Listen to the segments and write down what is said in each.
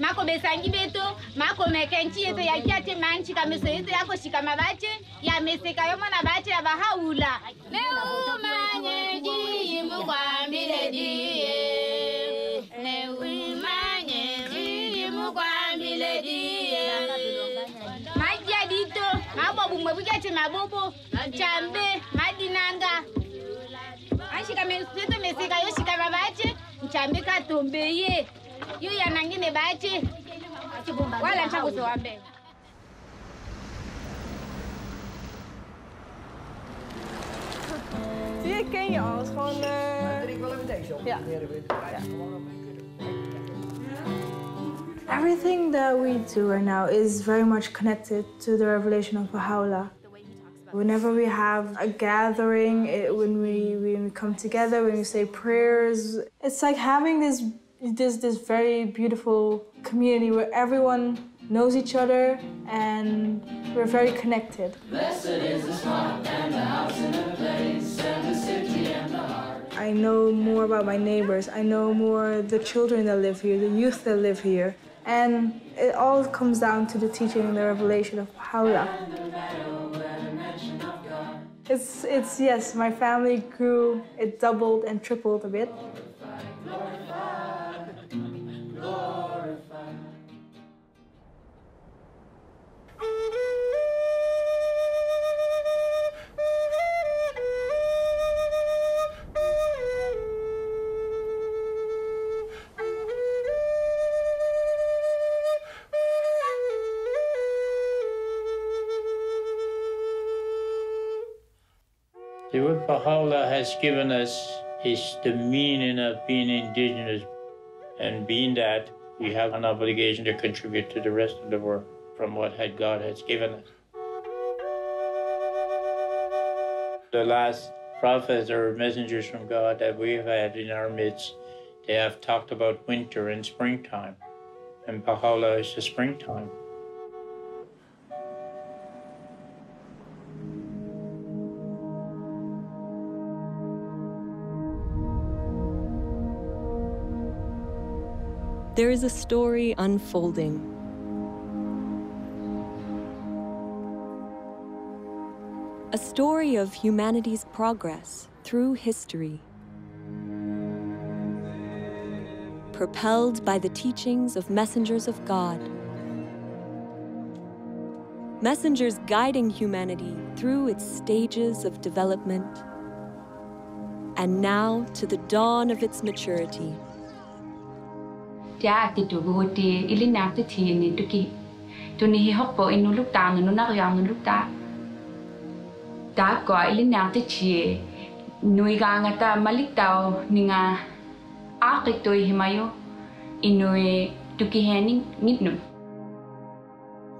mako besangi beto mako mekenchi yeto ya kiate manchi kameso yeto yako shikama bache ya meseka yomo na bache ya bahaula leo manyeji mukwambile diye leo manyeji mukwambile diye majia dito mabo bumwe bukate mabobo chambe madinanga anshika meseto meseka yo shikama bache chambe katombeye yo yanangine bache wala nchakuzo wambe Die ken je al, het is gewoon... Ik wil even deze op. Ja. Everything that we do right now is very much connected to the revelation of Baha'u'llah. Whenever we have a gathering, when we come together, when we say prayers, it's like having this very beautiful community where everyone knows each other and we're very connected. Blessed is the spot and the house and the place and the city and the heart. I know more about my neighbors. I know more the children that live here, the youth that live here. And it all comes down to the teaching and the revelation of Baha'u'llah. It's yes, my family grew, it doubled and tripled a bit. What Baha'u'llah has given us is the meaning of being indigenous, and being that we have an obligation to contribute to the rest of the world from what God has given us. The last prophets or messengers from God that we've had in our midst, they have talked about winter and springtime, and Baha'u'llah is the springtime. There is a story unfolding. A story of humanity's progress through history, propelled by the teachings of messengers of God. Messengers guiding humanity through its stages of development, and now to the dawn of its maturity. Tia ti tu guti ilinak ti ti ni tuki tu ni hokpo inu lukta nu nak yang nu lukta ta ko ilinak ti chi nui ga ngata malik tau ninga akik toi himayo inui tuki hening nitnu.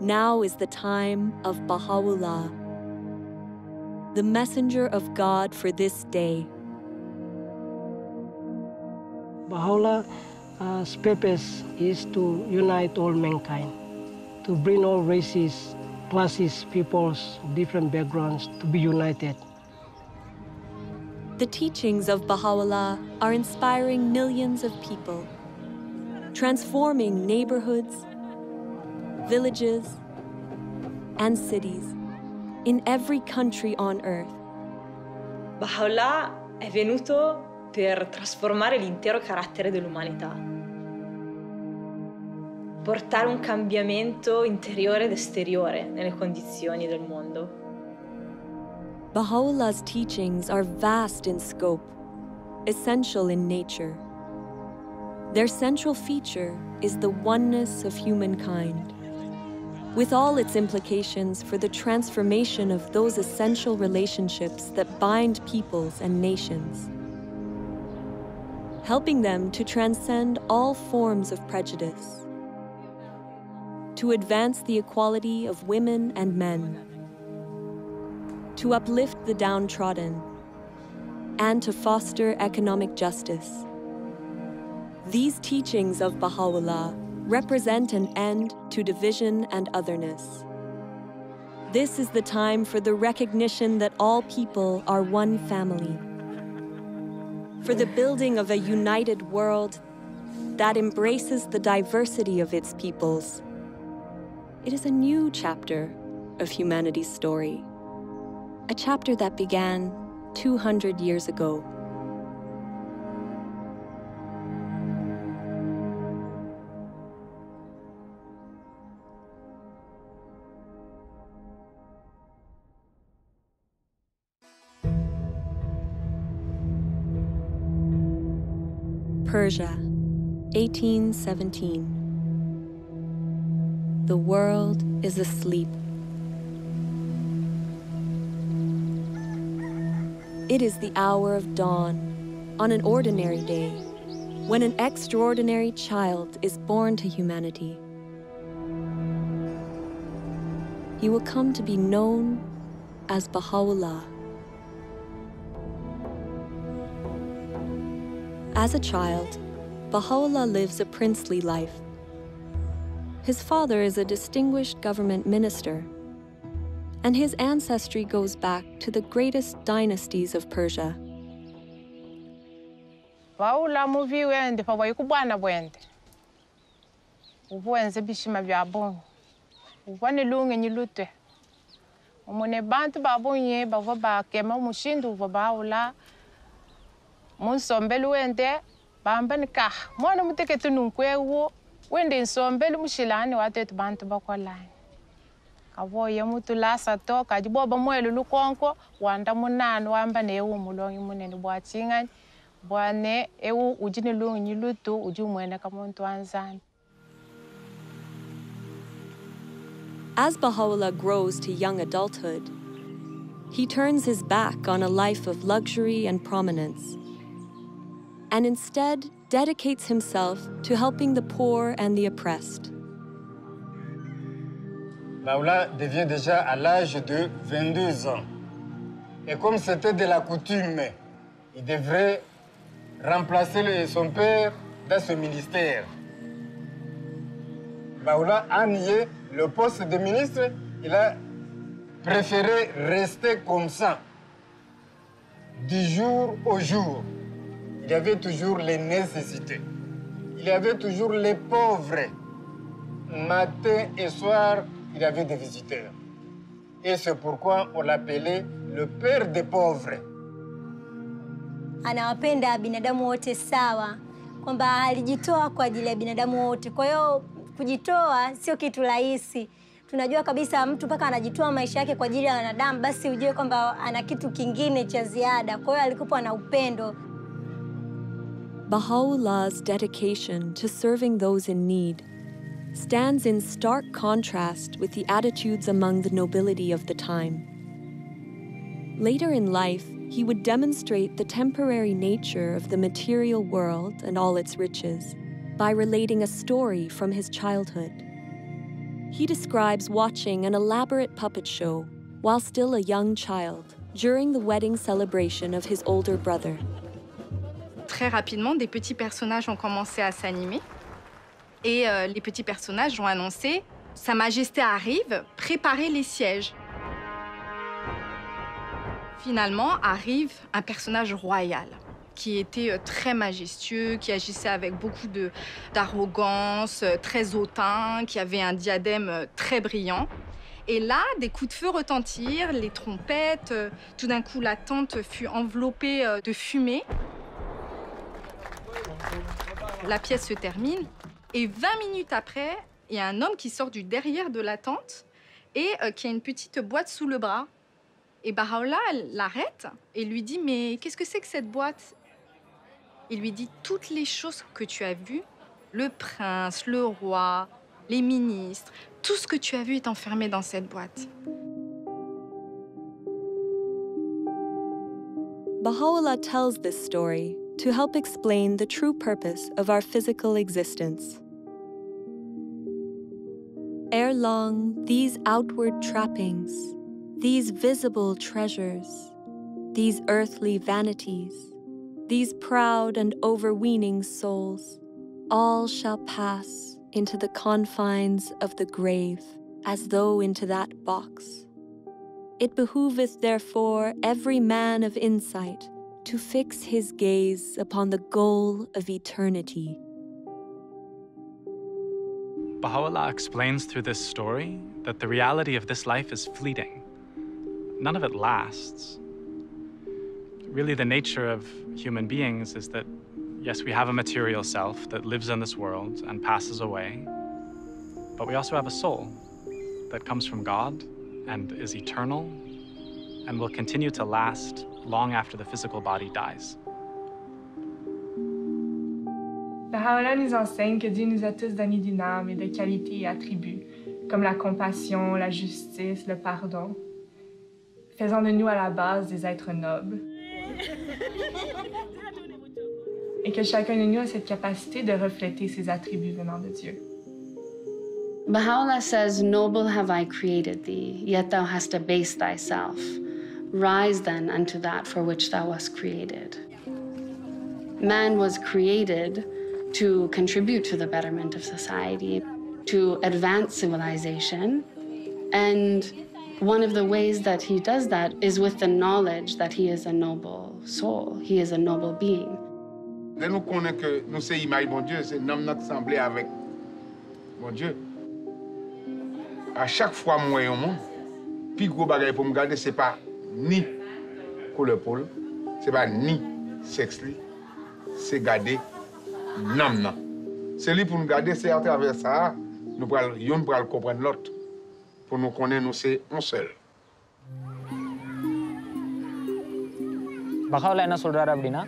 Now is the time of Baha'u'llah, the messenger of God for this day. Baha'u'llah purpose is to unite all mankind, to bring all races, classes, peoples, different backgrounds to be united. The teachings of Baha'u'llah are inspiring millions of people, transforming neighborhoods, villages, and cities in every country on earth. Baha'u'llah è venuto per trasformare l'intero carattere dell'umanità, portare un cambiamento interiore ed esteriore nelle condizioni del mondo. Baha'u'llah's teachings are vast in scope, essential in nature. Their central feature is the oneness of humankind, with all its implications for the transformation of those essential relationships that bind peoples and nations, helping them to transcend all forms of prejudice, to advance the equality of women and men, to uplift the downtrodden, and to foster economic justice. These teachings of Baha'u'llah represent an end to division and otherness. This is the time for the recognition that all people are one family, for the building of a united world that embraces the diversity of its peoples. It is a new chapter of humanity's story, a chapter that began 200 years ago. Persia, 1817. The world is asleep. It is the hour of dawn on an ordinary day, when an extraordinary child is born to humanity. He will come to be known as Baha'u'llah. As a child, Baha'u'llah lives a princely life. His father is a distinguished government minister, and his ancestry goes back to the greatest dynasties of Persia. Baha'u'llah muvi wende pa wayikubwana bwende. Ubuenze bishima bya bongo. Ubwane lunge nyilute. Umune bantu babonye bava bakema umushindu uva Baha'u'llah. Munsombelu wende bambani ka mwana muteketu nunkwewo wende insombelu mushilani watetu bantu bakolani. Kawoye mutu lasa to kajiboba mwelu lukonko wanda munanu wamba ne ewu mulongi munene bwachingani bwane ewu ujini lungi nyilutu uju mwene kamuntu anzani. As Baha'u'llah grows to young adulthood, he turns his back on a life of luxury and prominence, and instead dedicates himself to helping the poor and the oppressed. Baha'u'llah devient déjà à l'âge de 22 ans. Et comme c'était de la coutume, il devrait remplacer son père dans ce ministère. Baha'u'llah a nié le poste de ministre, il a préféré rester comme ça, du jour au jour. Il y avait toujours les nécessités. Il y avait toujours les pauvres. Matin et soir, il y avait des visiteurs. Et c'est pourquoi on l'appelait le père des pauvres. Anawapenda binadamu wote sawa, kwamba alijitoa kwa ajili ya binadamu wote. Kwa hiyo kujitoa sio kitu rahisi. Tunajua kabisa mtu mpaka anajitoa maisha yake kwa ajili ya wanadamu, basi ujue kwamba ana kitu kingine cha ziada. Kwa hiyo alikuwa na upendo. Baha'u'llah's dedication to serving those in need stands in stark contrast with the attitudes among the nobility of the time. Later in life, he would demonstrate the temporary nature of the material world and all its riches by relating a story from his childhood. He describes watching an elaborate puppet show while still a young child during the wedding celebration of his older brother. Très rapidement, des petits personnages ont commencé à s'animer. Et les petits personnages ont annoncé « Sa Majesté arrive, préparez les sièges ». Finalement, arrive un personnage royal qui était très majestueux, qui agissait avec beaucoup d'arrogance, très hautain, qui avait un diadème très brillant. Et là, des coups de feu retentirent, les trompettes. Tout d'un coup, la tente fut enveloppée de fumée. La pièce se termine. Et 20 minutes après, il y a un homme qui sort du derrière de la tente et qui a une petite boîte sous le bras. Et Baha'u'llah l'arrête et lui dit « Mais qu'est-ce que c'est que cette boîte ?» Il lui dit « Toutes les choses que tu as vues, le prince, le roi, les ministres, tout ce que tu as vu est enfermé dans cette boîte. » Baha'u'llah tells this story to help explain the true purpose of our physical existence. Ere long, these outward trappings, these visible treasures, these earthly vanities, these proud and overweening souls, all shall pass into the confines of the grave, as though into that box. It behooveth therefore every man of insight to fix his gaze upon the goal of eternity, Baha'u'llah explains through this story that the reality of this life is fleeting. None of it lasts. Really, the nature of human beings is that, yes, we have a material self that lives in this world and passes away, but we also have a soul that comes from God and is eternal and will continue to last long after the physical body dies. Bahá'u'lláh nous enseigne que Dieu nous a tous donné d'une âme et de qualités et attributs, comme la compassion, la justice, le pardon, faisant de nous à la base des êtres nobles. Et que chacun de nous a cette capacité de refléter ces attributs venant de Dieu. Baha'u'llah says, "Noble have I created thee, yet thou hast abased thyself. Rise then unto that for which thou wast created." Man was created to contribute to the betterment of society, to advance civilization. And one of the ways that he does that is with the knowledge that he is a noble soul, he is a noble being. Là, nous connaissons que nous sommes l'image de bon Dieu, c'est notre semblé avec bon Dieu. À chaque fois que je vois un monde, le plus gros bagage pour me garder, ce n'est pas ni couleur peau, ce n'est pas ni sexe, c'est garder l'âme. C'est lui pour nous garder, c'est à travers ça, nous pourrons comprendre l'autre. Pour nous connaître, nous sommes un seul. Bahá'u'lláh என்ன சொல்றாரு அப்படின்னா,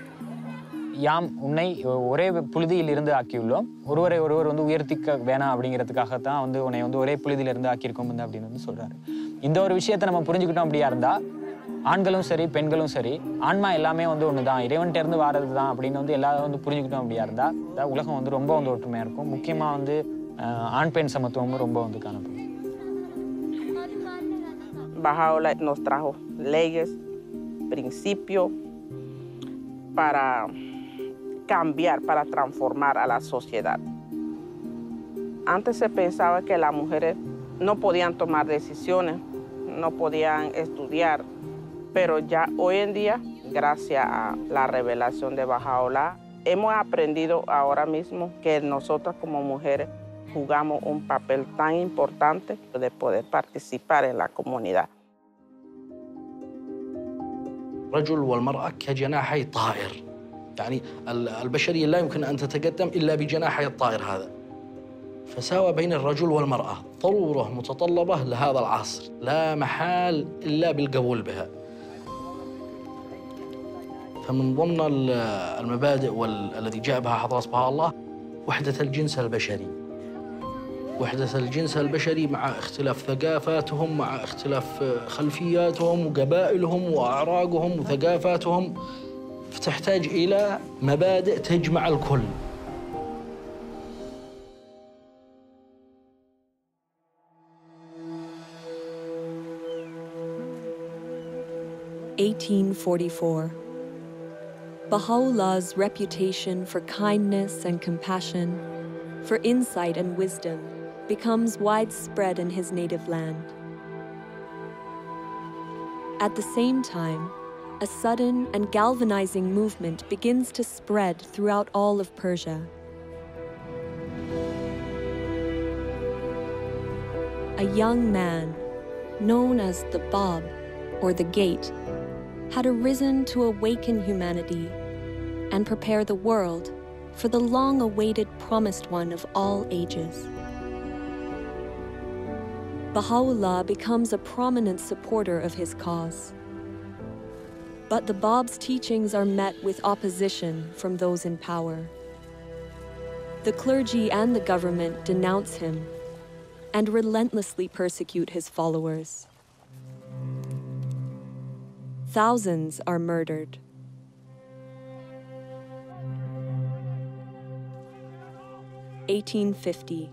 யாம் உன்னை ஒரே புழுதியில் இருந்து ஆக்கியுள்ளோம், ஒருவரை ஒருவர் உயர்த்திக்க வேணாம் அப்படிங்கிறதுக்காகத்தான் உன்னை ஒரே புழுதியில் இருந்து ஆக்கியிருக்கோம் அப்படின்னு சொல்றாரு. இந்த ஒரு விஷயத்தை நம்ம புரிஞ்சுக்கிட்டோம் அப்படியா இருந்தா, ஆண்களும் சரி பெண்களும் சரி, ஆன்மா எல்லாமே ஒண்ணுதான், இறைவன்கிட்ட இருந்து வாரது தான் அப்படின்னு எல்லாரும் புரிஞ்சுக்கிட்டோம் அப்படியா இருந்தா, உலகம் ரொம்ப ஒற்றுமையா இருக்கும். முக்கியமா ஆண் பெண் சமத்துவமும் ரொம்ப காணப்படும். Bahá'u'lláh nos trajo leyes, principios para cambiar, para transformar a la sociedad. Antes se pensaba que las mujeres no podían tomar decisiones, no podían estudiar, pero ya hoy en día, gracias a la revelación de Bahá'u'lláh, hemos aprendido ahora mismo que nosotras como mujeres jugamos un papel tan importante de poder participar en la comunidad. الرجل والمرأة كجناحي طائر، يعني البشرية لا يمكن أن تتقدم إلا بجناحي الطائر هذا. فساوى بين الرجل والمرأة ضرورة متطلبة لهذا العصر، لا محال إلا بالقبول بها. فمن ضمن المبادئ والذي جاء بها حضرة بهاء الله وحدة الجنس البشري. وحدة الجنس البشري مع اختلاف ثقافاتهم، مع اختلاف خلفياتهم وقبائلهم وأعراقهم وثقافاتهم، فتحتاج إلى مبادئ تجمع الكل. Baha'u'llah's reputation for kindness and compassion, for insight and wisdom, becomes widespread in his native land. At the same time, a sudden and galvanizing movement begins to spread throughout all of Persia. A young man, known as the Bab, or the Gate, had arisen to awaken humanity and prepare the world for the long-awaited promised one of all ages. Baha'u'llah becomes a prominent supporter of his cause. But the Bab's teachings are met with opposition from those in power. The clergy and the government denounce him and relentlessly persecute his followers. Thousands are murdered. (1850).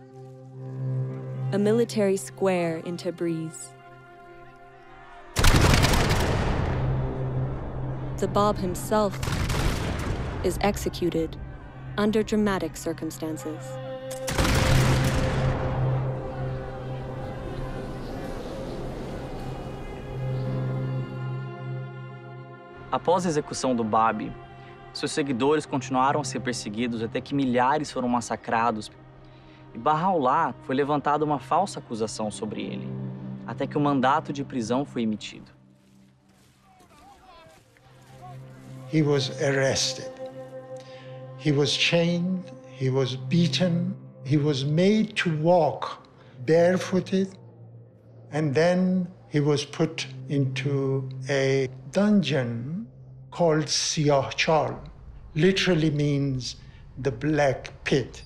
A military square in Tabriz. The Bab himself is executed under dramatic circumstances. Após a execução do Bab, seus seguidores continuaram a ser perseguidos até que milhares foram massacrados. E Bahá'u'lláh foi levantada uma falsa acusação sobre ele, até que o mandato de prisão foi emitido. He was arrested. He was chained, he was beaten, he was made to walk barefooted, and then he was put into a dungeon called Siyah-Chal, literally means the black pit.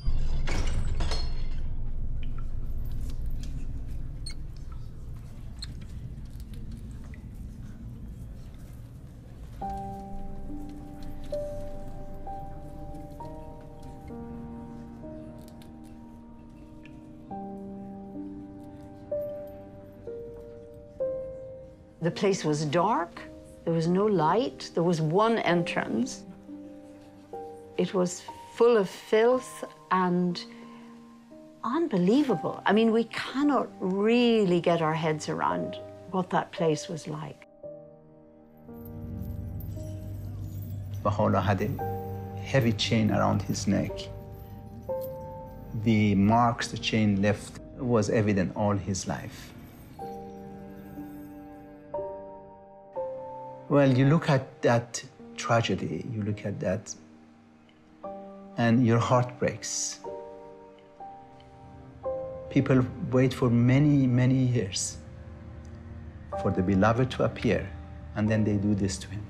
The place was dark, there was no light, there was one entrance. It was full of filth and unbelievable. I mean, we cannot really get our heads around what that place was like. Baha'u'lláh had a heavy chain around his neck. The marks the chain left was evident all his life. Well, you look at that tragedy, you look at that, and your heart breaks. People wait for many, many years for the beloved to appear, and then they do this to him.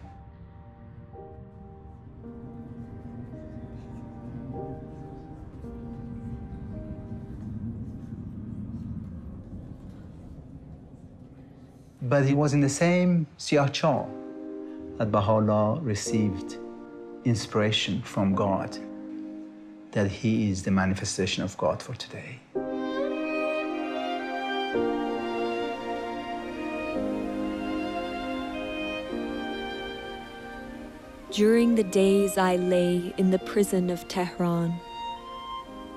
But he was in the same Siyah-Chal that Baha'u'lláh received inspiration from God, that he is the manifestation of God for today. During the days I lay in the prison of Tehran,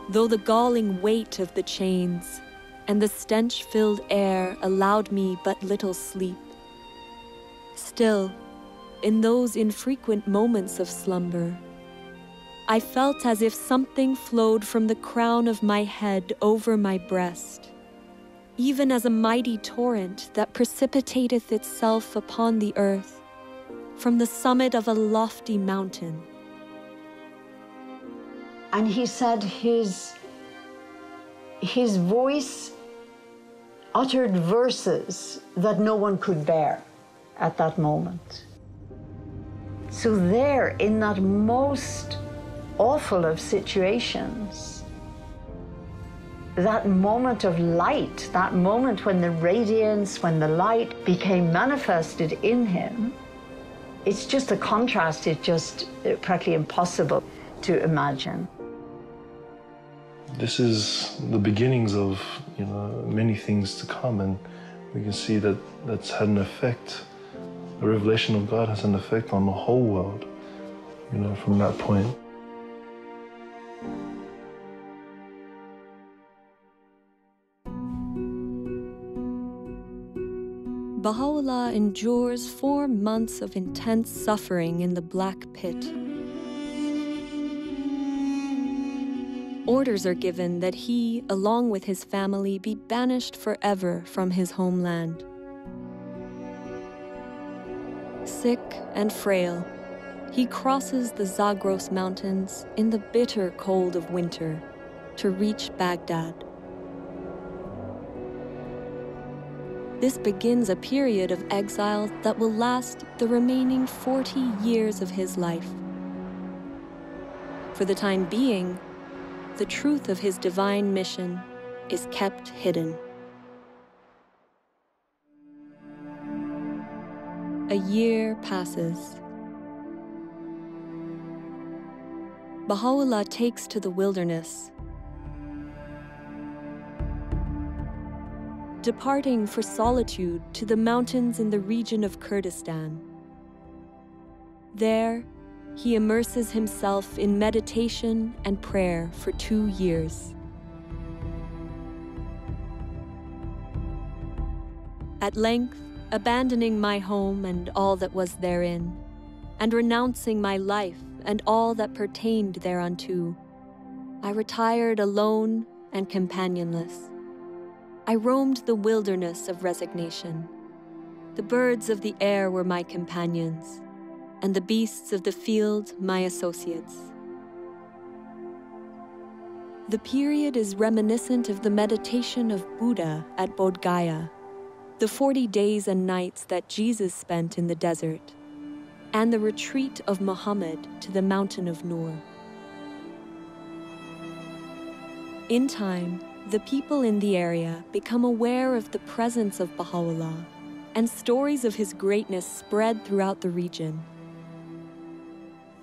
though the galling weight of the chains and the stench-filled air allowed me but little sleep, still, in those infrequent moments of slumber, I felt as if something flowed from the crown of my head over my breast, even as a mighty torrent that precipitateth itself upon the earth from the summit of a lofty mountain. And he said his voice uttered verses that no one could bear at that moment. So there, in that most awful of situations, that moment of light, that moment when the radiance, when the light became manifested in him, it's just a contrast, it's just practically impossible to imagine. This is the beginnings of, many things to come, and we can see that that's had an effect. The revelation of God has an effect on the whole world, from that point. Baha'u'lláh endures 4 months of intense suffering in the Black Pit. Orders are given that he, along with his family, be banished forever from his homeland. Sick and frail, he crosses the Zagros Mountains in the bitter cold of winter to reach Baghdad. This begins a period of exile that will last the remaining 40 years of his life. For the time being, the truth of his divine mission is kept hidden. A year passes. Baha'u'lláh takes to the wilderness, departing for solitude to the mountains in the region of Kurdistan. There, he immerses himself in meditation and prayer for 2 years. At length, abandoning my home and all that was therein, and renouncing my life and all that pertained thereunto, I retired alone and companionless. I roamed the wilderness of resignation. The birds of the air were my companions, and the beasts of the field my associates. The period is reminiscent of the meditation of Buddha at Bodh Gaya, the 40 days and nights that Jesus spent in the desert, and the retreat of Muhammad to the mountain of Nur. In time, the people in the area become aware of the presence of Baha'u'llah, and stories of his greatness spread throughout the region.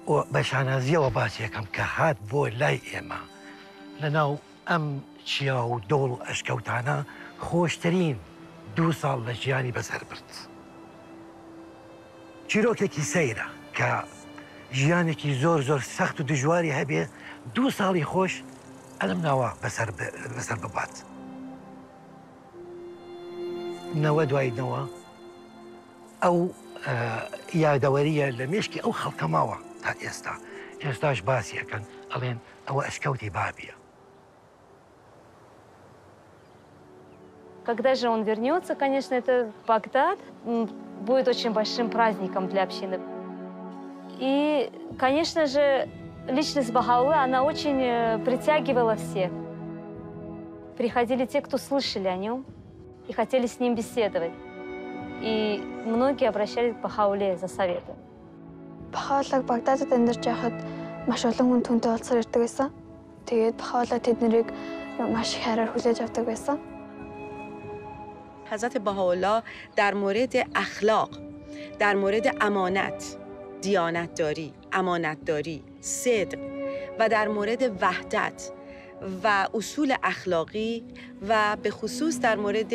وبشانازية وباسية كم كهات بو لاي إما لأنه شيا ودول أشكوتانا خوشترين 2 سال لجياني بسر برد چیرۆکێکی سەیرە کە ژیانێکی زۆر سەخت و دژواری هەبێ 2 ساڵی خۆش ئەلم ناوە بەسەر ببات. نەوە دوایینەوە ئەو یادەوەریە لە مێشکی ئەو خەڵکە ماوە تا ئێستاش باسی ئەکەن ئەڵێن ئەوە ئەشکەوتی بابیە. Когда же он вернется, конечно, это Багдад будет очень большим праздником для общины. И, конечно же, личность Бахаулы, она очень притягивала всех. Приходили те, кто слышали о нем и хотели с ним беседовать. И многие обращались к Бахауле за советом. Бахаулаг Багдадад амьдарч байхад маш олон хүн түүнтэй уулзсаар ирдэг байсан. Тэгээд Бахаула тэднийг маш их хайраар хүлээж авдаг байсан. حضرت بهاءالله در مورد اخلاق، در مورد امانت، دیانتداری، امانتداری، صدق و در مورد وحدت و اصول اخلاقی و به خصوص در مورد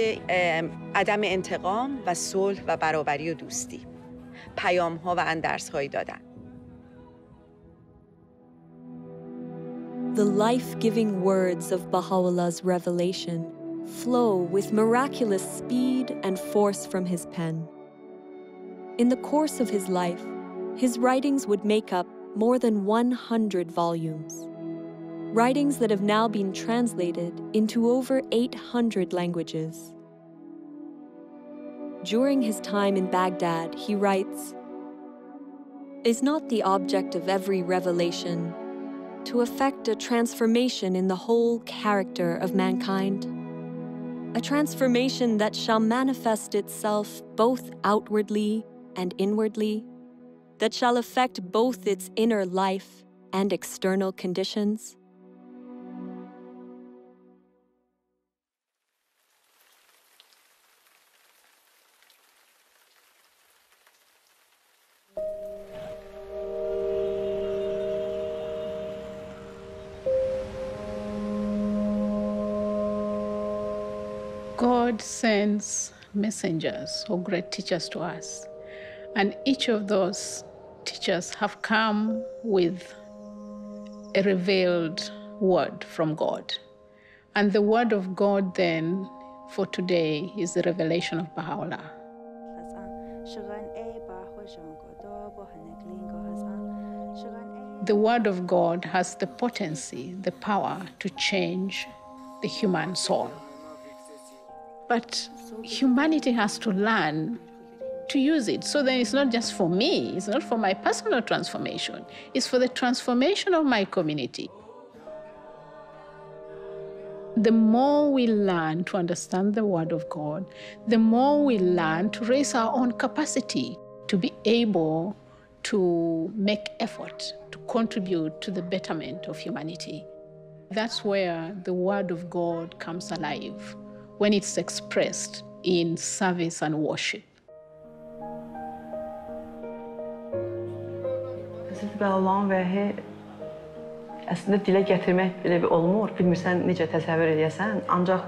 عدم انتقام و صلح و برابری و دوستی پیام‌ها و اندرس‌هایی دادن. The life-giving words of Baha'u'llah's revelation flow with miraculous speed and force from his pen. In the course of his life, his writings would make up more than 100 volumes, writings that have now been translated into over 800 languages. During his time in Baghdad, he writes, "Is not the object of every revelation to effect a transformation in the whole character of mankind? A transformation that shall manifest itself both outwardly and inwardly, that shall affect both its inner life and external conditions?" God sends messengers or great teachers to us, and each of those teachers have come with a revealed word from God. And the word of God then for today is the revelation of Baha'u'llah. The word of God has the potency, the power to change the human soul. But humanity has to learn to use it. So then it's not just for me, it's not for my personal transformation, it's for the transformation of my community. The more we learn to understand the Word of God, the more we learn to raise our own capacity to be able to make effort to contribute to the betterment of humanity. That's where the Word of God comes alive, when it's expressed in service and worship. Hazreti Allah'ın vəhi əslində dilə gətirmək belə bir olmur. Bilmirsən necə təsəvvür edəsən. Ancaq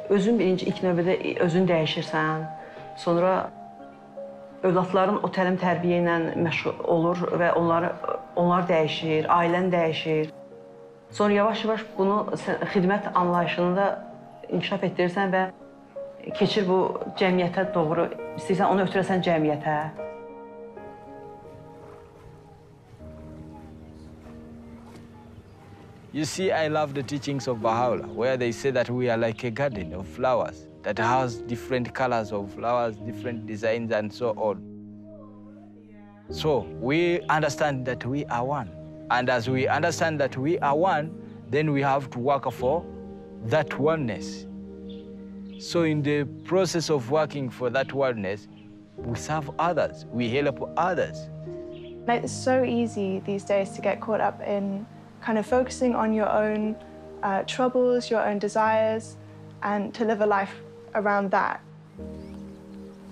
özün birinci ilk növbədə özün dəyişirsən. Sonra övladların o təlim tərbiyə ilə məşğul olur və onlar dəyişir, ailən dəyişir. Sonra yavaş-yavaş bunu xidmət anlayışını da inkişaf etdirirsən və keçir bu cəmiyyətə doğru, istəyirsən onu ötürəsən cəmiyyətə. You see, I love the teachings of Baha'u'llah, where they say that we are like a garden of flowers that has different colors of flowers, different designs, and so on. So we understand that we are one. And as we understand that we are one, then we have to work for that oneness. So in the process of working for that oneness, we serve others, we help others. It's so easy these days to get caught up in kind of focusing on your own troubles, your own desires, and to live a life around that.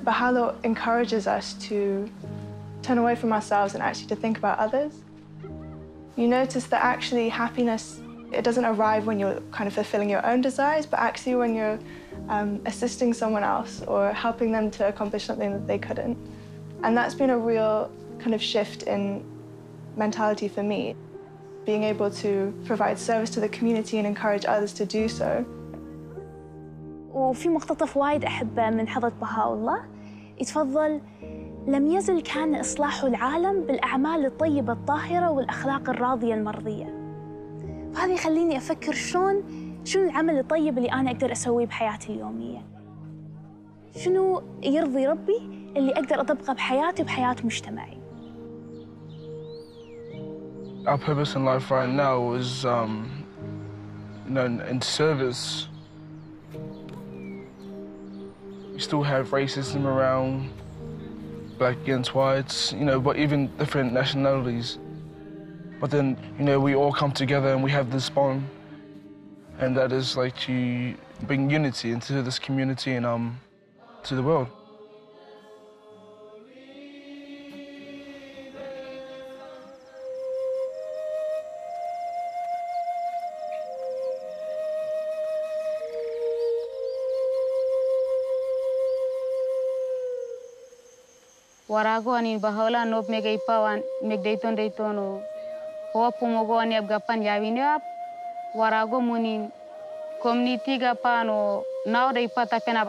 Baha'u'llah encourages us to turn away from ourselves and actually to think about others. You notice that actually happiness, it doesn't arrive when you're kind of fulfilling your own desires, but actually when you're assisting someone else or helping them to accomplish something that they couldn't. And that's been a real kind of shift in mentality for me, being able to provide service to the community and encourage others to do so. وفي مقتطف وايد أحبه من حضرة بهاء الله يتفضل: لم يزل كان إصلاح العالم بالأعمال الطيبة الطاهرة والأخلاق الراضية المرضية. فهذا يخليني أفكر شنو العمل الطيب اللي أنا أقدر أسويه بحياتي اليومية. شنو يرضي ربي اللي أقدر أطبقه بحياتي وبحياة مجتمعي. Our purpose in life right now is, in service. We still have racism around, black against whites, but even different nationalities. But then, we all come together and we have this bond, and that is like to bring unity into this community and to the world. Warago ani Baha'u'llah nop mega ipawan megdeiton deitono ho pomogo ani abgapan yawinyap warago munin community gapano now de ipata penab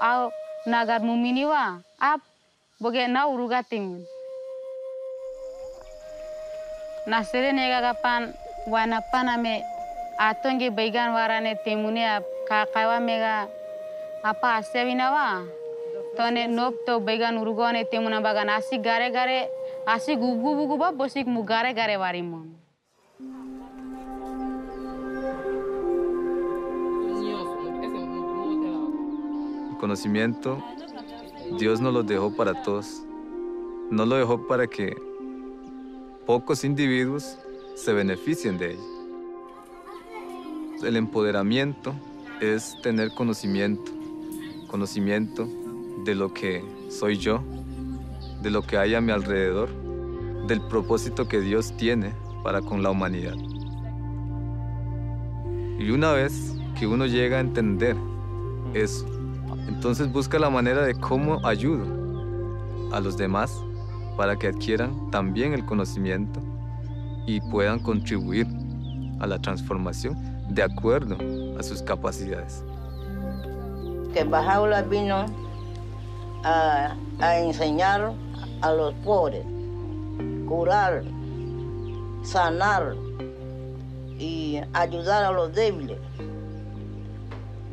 au nagar muminiwa ap boge now rugatim nasere nega gapan wana paname atonge baigan warane temune ap kakawa mega apa asewinawa tone nop to baigan urugone temuna bagan asi gare gare asi gugu gugu ba bosik mu gare gare warimon. El conocimiento Dios nos lo dejó para todos. No lo dejó para que pocos individuos se beneficien de ello. El empoderamiento es tener conocimiento de lo que soy yo, de lo que hay a mi alrededor, del propósito que Dios tiene para con la humanidad. Y una vez que uno llega a entender eso, entonces busca la manera de cómo ayudo a los demás para que adquieran también el conocimiento y puedan contribuir a la transformación de acuerdo a sus capacidades. Que Baha'u'llah vino a enseñar a los pobres, curar, sanar y ayudar a los débiles.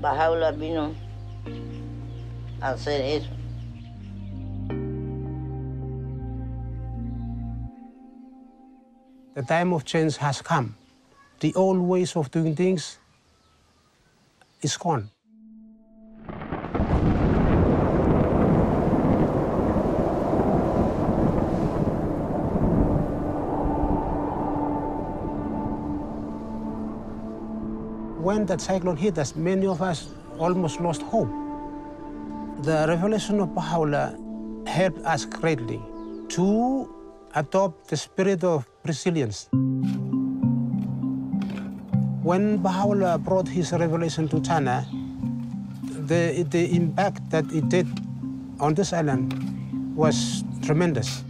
Baha'u'llah vino a hacer eso. The time of change has come. The old ways of doing things is gone. When that cyclone hit us, many of us almost lost hope. The revelation of Baha'u'llah helped us greatly to adopt the spirit of resilience. When Baha'u'llah brought his revelation to China, the impact that it did on this island was tremendous.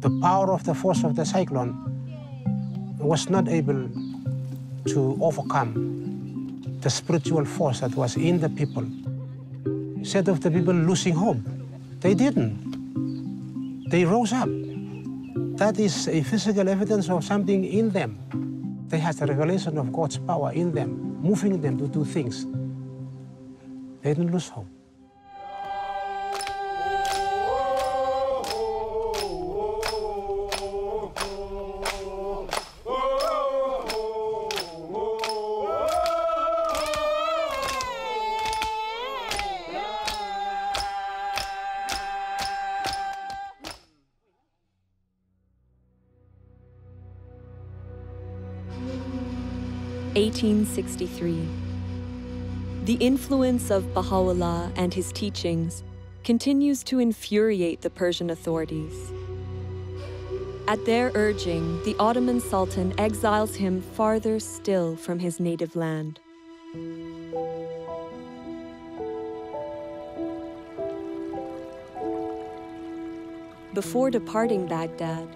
The power of the force of the cyclone was not able to overcome the spiritual force that was in the people. Instead of the people losing hope, they didn't. They rose up. That is a physical evidence of something in them. They have the revelation of God's power in them, moving them to do things. They didn't lose hope. (1863). The influence of Baha'u'llah and his teachings continues to infuriate the Persian authorities. At their urging, the Ottoman Sultan exiles him farther still from his native land. Before departing Baghdad,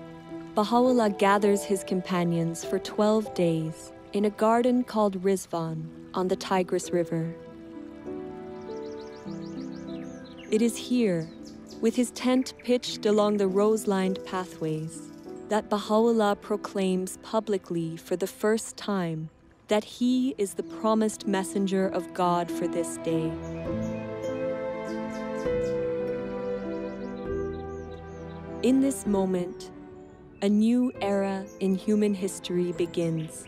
Baha'u'llah gathers his companions for 12 days in a garden called Rizwan on the Tigris River. It is here, with his tent pitched along the rose-lined pathways, that Baha'u'llah proclaims publicly for the first time that he is the promised messenger of God for this day. In this moment, a new era in human history begins.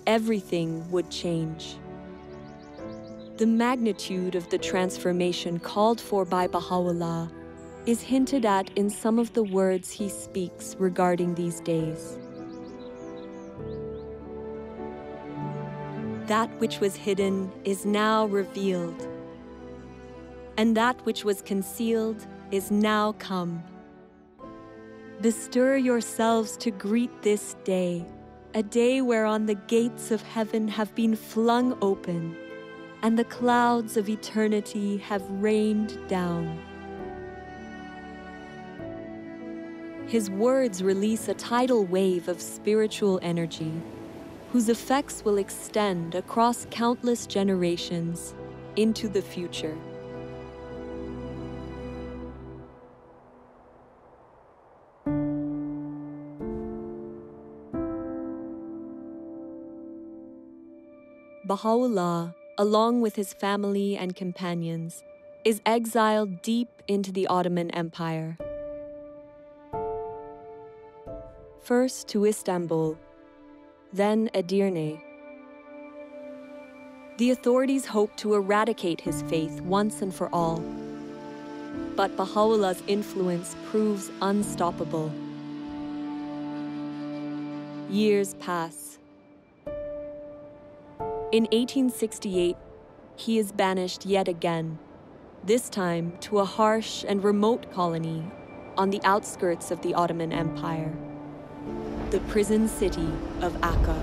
Everything would change. The magnitude of the transformation called for by Baha'u'llah is hinted at in some of the words he speaks regarding these days. That which was hidden is now revealed, and that which was concealed is now come. Bestir yourselves to greet this day, a day whereon the gates of heaven have been flung open, and the clouds of eternity have rained down. His words release a tidal wave of spiritual energy, whose effects will extend across countless generations into the future. Baha'u'llah, along with his family and companions, is exiled deep into the Ottoman Empire. First to Istanbul, then Edirne. The authorities hope to eradicate his faith once and for all. But Baha'u'llah's influence proves unstoppable. Years pass. In 1868, he is banished yet again, this time to a harsh and remote colony on the outskirts of the Ottoman Empire, the prison city of Akka.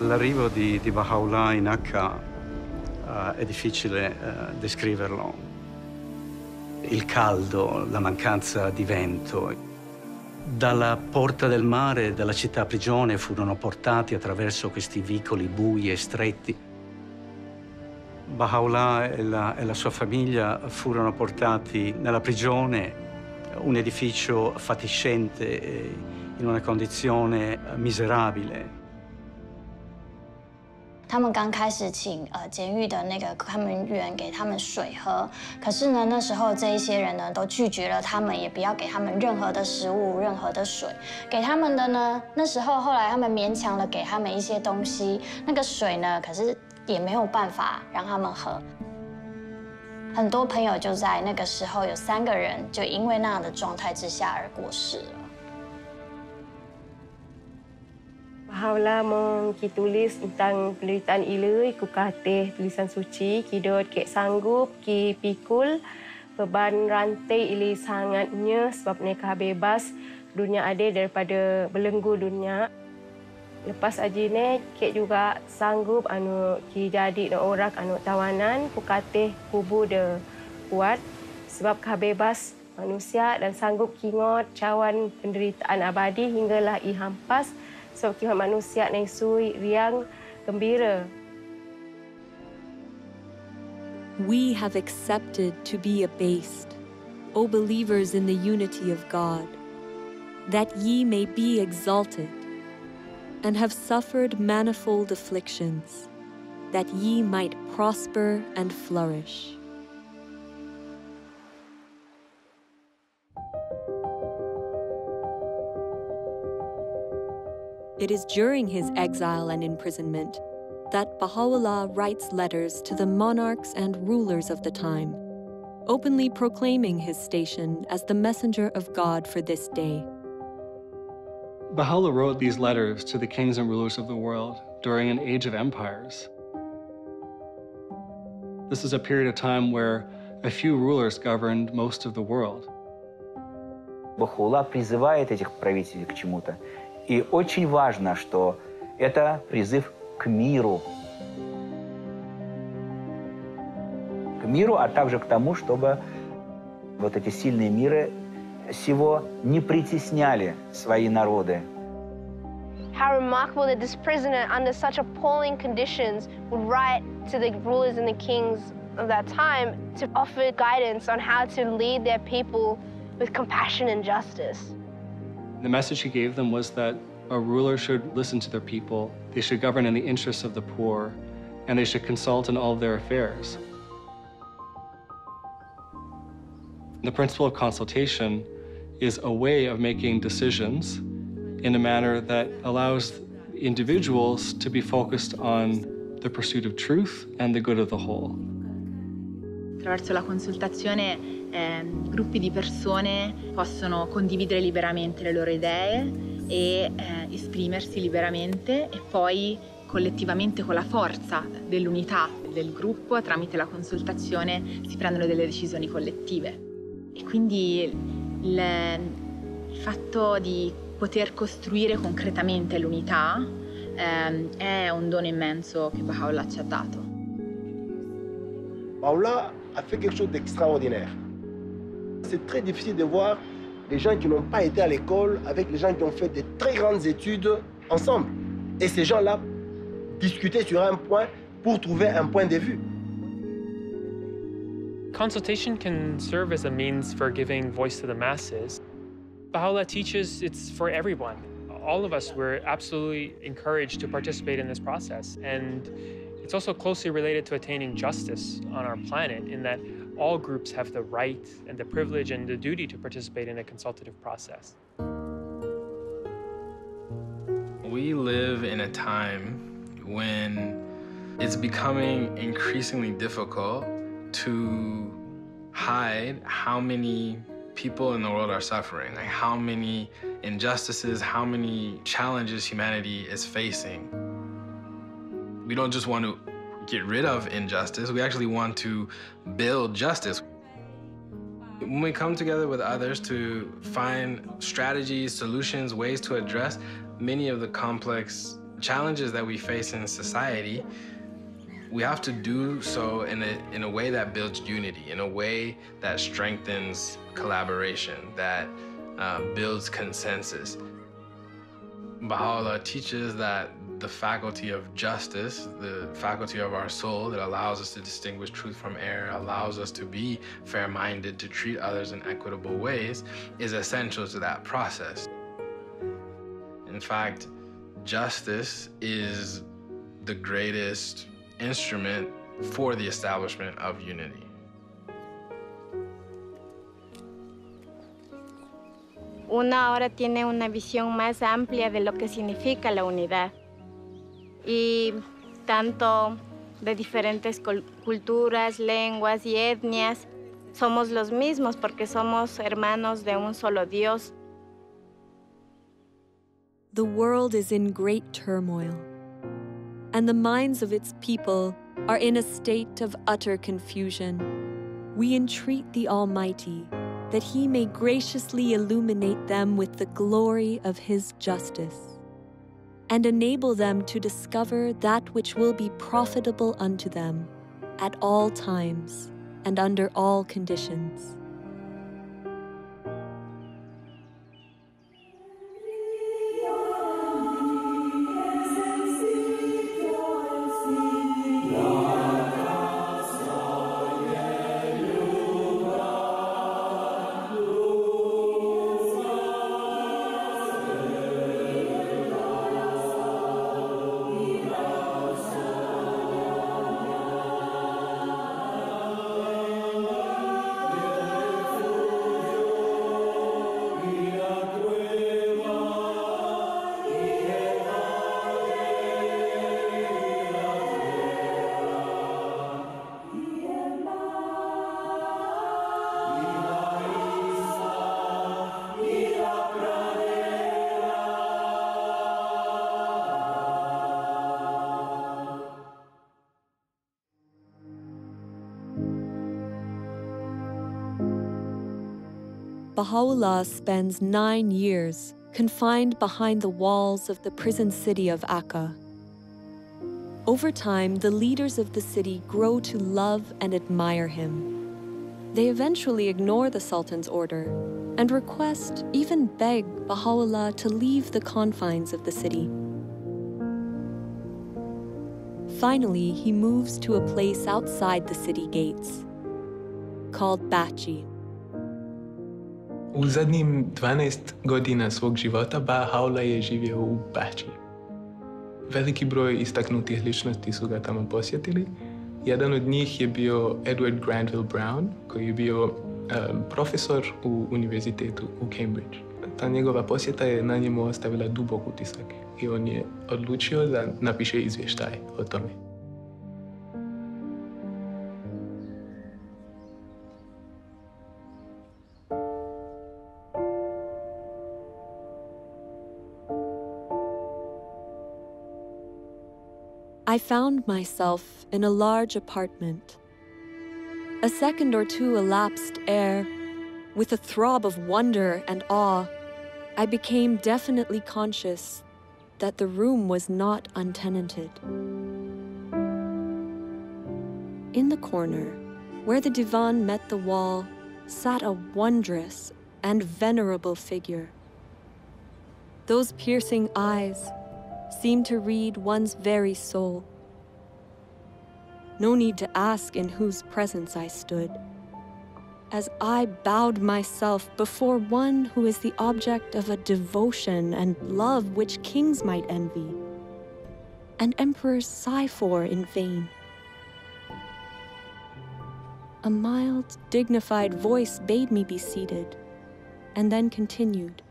L'arrivo di Baha'u'llah in Akka è difficile descriverlo. Il caldo, la mancanza di vento. Dalla porta del mare, dalla città prigione, furono portati attraverso questi vicoli bui e stretti. Baha'u'llah e la sua famiglia furono portati nella prigione, un edificio fatiscente, in una condizione miserabile. 他们刚开始请监狱的那个看门员给他们水喝，可是呢，那时候这一些人呢都拒绝了他们，也不要给他们任何的食物、任何的水。给他们的呢，那时候后来他们勉强了给他们一些东西，那个水呢，可是也没有办法让他们喝。很多朋友就在那个时候有3个人就因为那样的状态之下而过世了。 Baha'u'llah ki tulis tentang penderitaan ilui, ku katih tulisan suci, ki dot kek sanggup, ki pikul, beban rantai ili sangatnya sebab nikah bebas, dunia adil daripada belenggu dunia. Lepas ajine, kek juga sanggup ki jadi orang tawanan, ku katih kubu de kuat sebab bebas manusia dan sanggup kingot cawan penderitaan abadi hinggalah ihampas. Sebab kita manusia yang sui, riang, gembira. we have accepted to be abased, O believers in the unity of God, that ye may be exalted, and have suffered manifold afflictions, that ye might prosper and flourish. It is during his exile and imprisonment that Baha'u'llah writes letters to the monarchs and rulers of the time, openly proclaiming his station as the messenger of God for this day. Baha'u'llah wrote these letters to the kings and rulers of the world during an age of empires. This is a period of time where a few rulers governed most of the world. Баха'у'ллах призывает этих правителей к чему-то. И очень важно, что это призыв к миру. К миру, а также к тому, чтобы вот эти сильные миры сего не притесняли свои народы. How remarkable that this prisoner, under such appalling conditions, would write to the rulers and the kings of that time to offer guidance on how to lead their people with compassion and justice. The message he gave them was that a ruler should listen to their people, they should govern in the interests of the poor, and they should consult in all of their affairs. The principle of consultation is a way of making decisions in a manner that allows individuals to be focused on the pursuit of truth and the good of the whole. Attraverso la consultazione gruppi di persone possono condividere liberamente le loro idee e esprimersi liberamente e poi collettivamente con la forza dell'unità del gruppo tramite la consultazione si prendono delle decisioni collettive. E quindi il fatto di poter costruire concretamente l'unità è un dono immenso che Baha'u'llah ci ha dato. Baha'u'llah a fait quelque chose d'extraordinaire. C'est très difficile de voir les gens qui n'ont pas été à l'école avec les gens qui ont fait de très grandes études ensemble. Et ces gens-là discuter sur un point pour trouver un point de vue. Consultation can serve as a means for giving voice to the masses. Baha'u'llah teaches it's for everyone. All of us, we're absolutely encouraged to participate in this process. And it's also closely related to attaining justice on our planet in that all groups have the right and the privilege and the duty to participate in a consultative process. We live in a time when it's becoming increasingly difficult to hide how many people in the world are suffering, like how many injustices, how many challenges humanity is facing. We don't just want to get rid of injustice, we actually want to build justice. When we come together with others to find strategies, solutions, ways to address many of the complex challenges that we face in society, we have to do so in a way that builds unity, in a way that strengthens collaboration, that builds consensus. Baha'u'llah teaches that the faculty of justice, the faculty of our soul that allows us to distinguish truth from error, allows us to be fair-minded, to treat others in equitable ways, is essential to that process. In fact, justice is the greatest instrument for the establishment of unity. Uno ahora tiene una visión más amplia de lo que significa la unidad. Y tanto de diferentes culturas, lenguas y etnias, somos los mismos porque somos hermanos de un solo Dios. The world is in great turmoil, and the minds of its people are in a state of utter confusion. We entreat the Almighty that He may graciously illuminate them with the glory of His justice, and enable them to discover that which will be profitable unto them at all times and under all conditions. Baha'u'llah spends 9 years confined behind the walls of the prison city of Akka. Over time, the leaders of the city grow to love and admire him. They eventually ignore the Sultan's order and request, even beg, Baha'u'llah to leave the confines of the city. Finally, he moves to a place outside the city gates, called Baha'i. U zadnjim 12 godina svog života Baha'u'llah je živio u Baha'i. Veliki broj istaknutih ličnosti su ga tamo posjetili. Jedan od njih je bio Edward Granville Brown, koji je bio profesor u univerzitetu u Cambridge. Ta njegova posjeta je na njemu ostavila dubok utisak i on je odlučio da napiše izvještaj o tome. I found myself in a large apartment. A second or two elapsed ere, with a throb of wonder and awe, I became definitely conscious that the room was not untenanted. In the corner, where the divan met the wall, sat a wondrous and venerable figure. Those piercing eyes seemed to read one's very soul. No need to ask in whose presence I stood, as I bowed myself before one who is the object of a devotion and love which kings might envy, and emperors sigh for in vain. A mild, dignified voice bade me be seated, and then continued.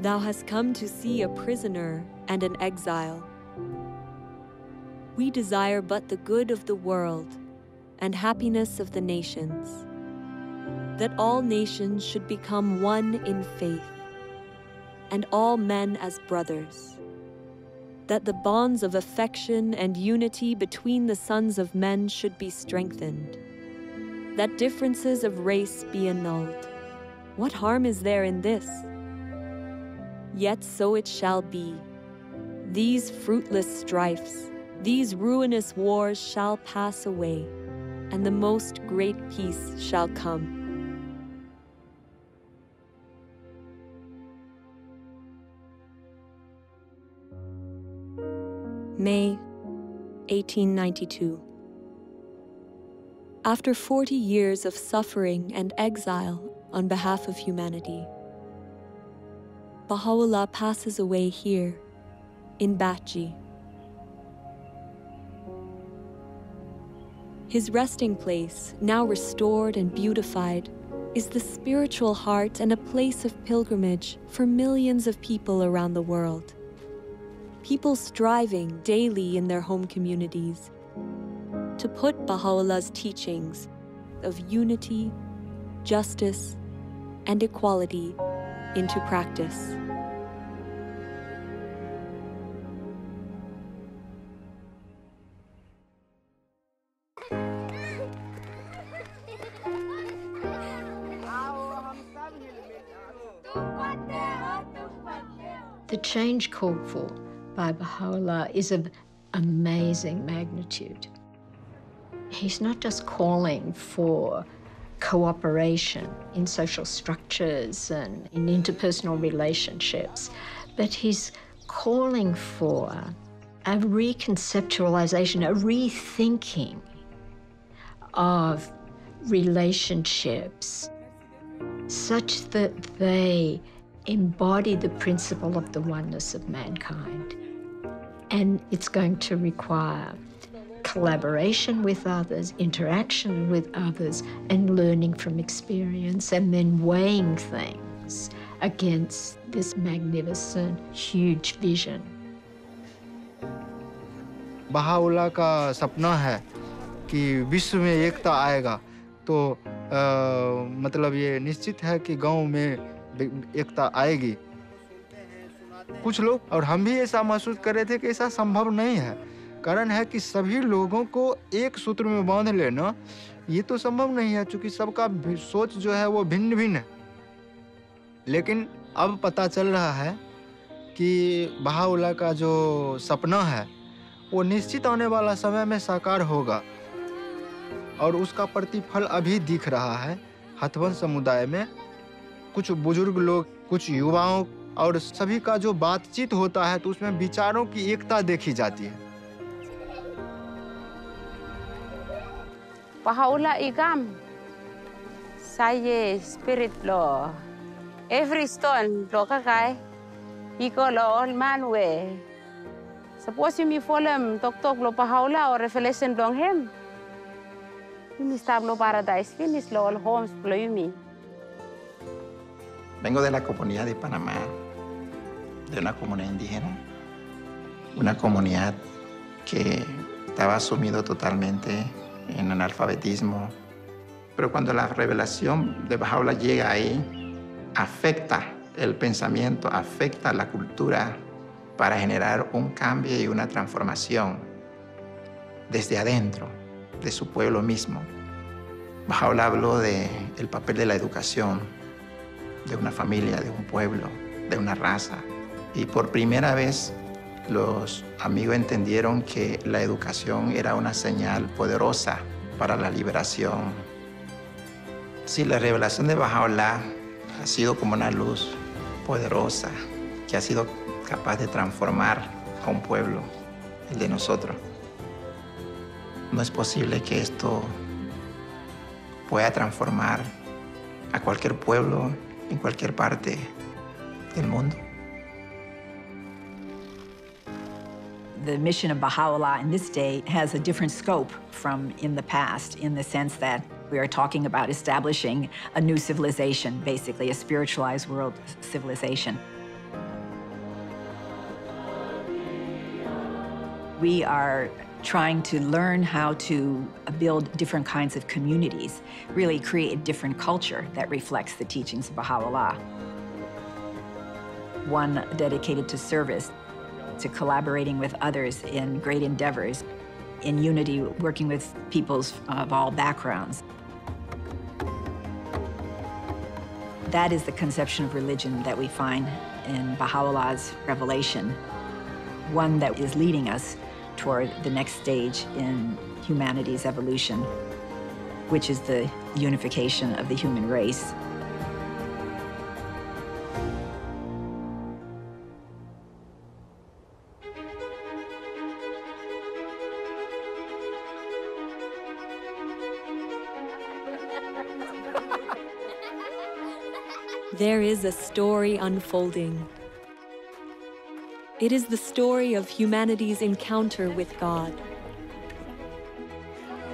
Thou hast come to see a prisoner and an exile. We desire but the good of the world and happiness of the nations, that all nations should become one in faith, and all men as brothers, that the bonds of affection and unity between the sons of men should be strengthened, that differences of race be annulled. What harm is there in this? Yet so it shall be. These fruitless strifes, these ruinous wars shall pass away, and the most great peace shall come. May 1892. After 40 years of suffering and exile on behalf of humanity, Baha'u'llah passes away here, in Baha'i. His resting place, now restored and beautified, is the spiritual heart and a place of pilgrimage for millions of people around the world. People striving daily in their home communities to put Baha'u'llah's teachings of unity, justice, and equality into practice. The change called for by Baha'u'llah is of amazing magnitude. He's not just calling for cooperation in social structures and in interpersonal relationships, but he's calling for a reconceptualization, a rethinking of relationships such that they embody the principle of the oneness of mankind. And it's going to require collaboration with others, interaction with others, and learning from experience, and then weighing things against this magnificent, huge vision. Baha'u'llah का सपना है कि विश्व में एकता आएगा, तो मतलब ये निश्चित है कि गांव में एकता आएगी. कुछ लोग और हम भी ऐसा महसूस कर रहे थे कि ऐसा संभव नहीं है. कारण है कि सभी लोगों को एक सूत्र में बांध लेना ये तो संभव नहीं है, क्योंकि सबका सोच जो है वो भिन्न भिन्न है। लेकिन अब पता चल रहा है कि बहाउल्लाह का जो सपना है वो निश्चित आने वाला समय में साकार होगा, और उसका प्रतिफल अभी दिख रहा है हथवंश समुदाय में। कुछ बुजुर्ग लोग, कुछ युवाओं और सभी का जो बातचीत होता है तो उसमें विचारों की एकता देखी जाती है। Bahaula igam saya spirit lo every stone lo kakai iko lo all man we suppose mi folem tok lo Bahaula or revelation dong hem mi stablo paradise finish lo all homes lo yumi. Vengo de la comunidad de Panamá, de una comunidad indígena, una comunidad que estaba sumido totalmente en analfabetismo. Pero cuando la revelación de Bahá'u'lláh llega ahí, afecta el pensamiento, afecta la cultura para generar un cambio y una transformación desde adentro de su pueblo mismo. Bahá'u'lláh habló del papel de la educación, de una familia, de un pueblo, de una raza. Y por primera vez los amigos entendieron que la educación era una señal poderosa para la liberación. Sí, la revelación de Bahá'u'lláh ha sido como una luz poderosa que ha sido capaz de transformar a un pueblo, el de nosotros. No es posible que esto pueda transformar a cualquier pueblo en cualquier parte del mundo. The mission of Baha'u'lláh in this day has a different scope from in the past, in the sense that we are talking about establishing a new civilization, basically a spiritualized world civilization. We are trying to learn how to build different kinds of communities, really create a different culture that reflects the teachings of Baha'u'lláh. One dedicated to service, to collaborating with others in great endeavors, in unity, working with peoples of all backgrounds. That is the conception of religion that we find in Baha'u'llah's revelation, one that is leading us toward the next stage in humanity's evolution, which is the unification of the human race. There is a story unfolding. It is the story of humanity's encounter with God.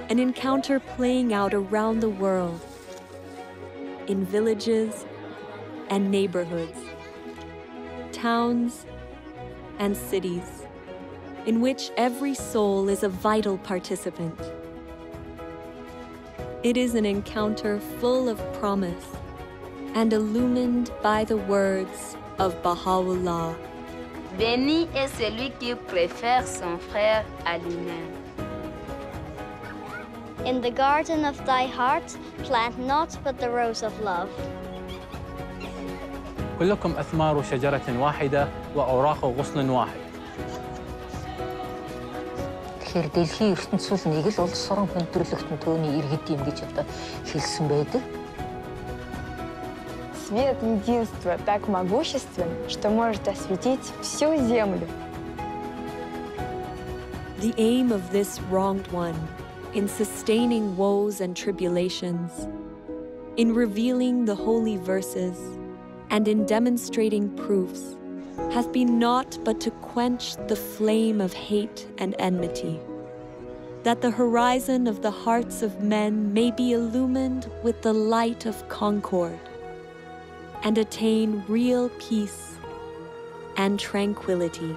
An encounter playing out around the world, in villages and neighborhoods, towns and cities, in which every soul is a vital participant. It is an encounter full of promise and illumined by the words of Baha'u'lláh. Béni est celui qui préfère son frère à lui-même. In the garden of thy heart, plant naught but the rose of love. كلكم أثمار شجرة واحدة وأوراق غصن واحد. Тэгэхээр дэлхийн ертөнцийн нэг л улс орон хүндрэлтэн төөний иргэд юм гэж одоо хэлсэн байдаг. Свет единства так могуществен, что может осветить всю землю. The aim of this wronged one, in sustaining woes and tribulations, in revealing the holy verses, and in demonstrating proofs, hath been naught but to quench the flame of hate and enmity, that the horizon of the hearts of men may be illumined with the light of concord, and attain real peace and tranquility.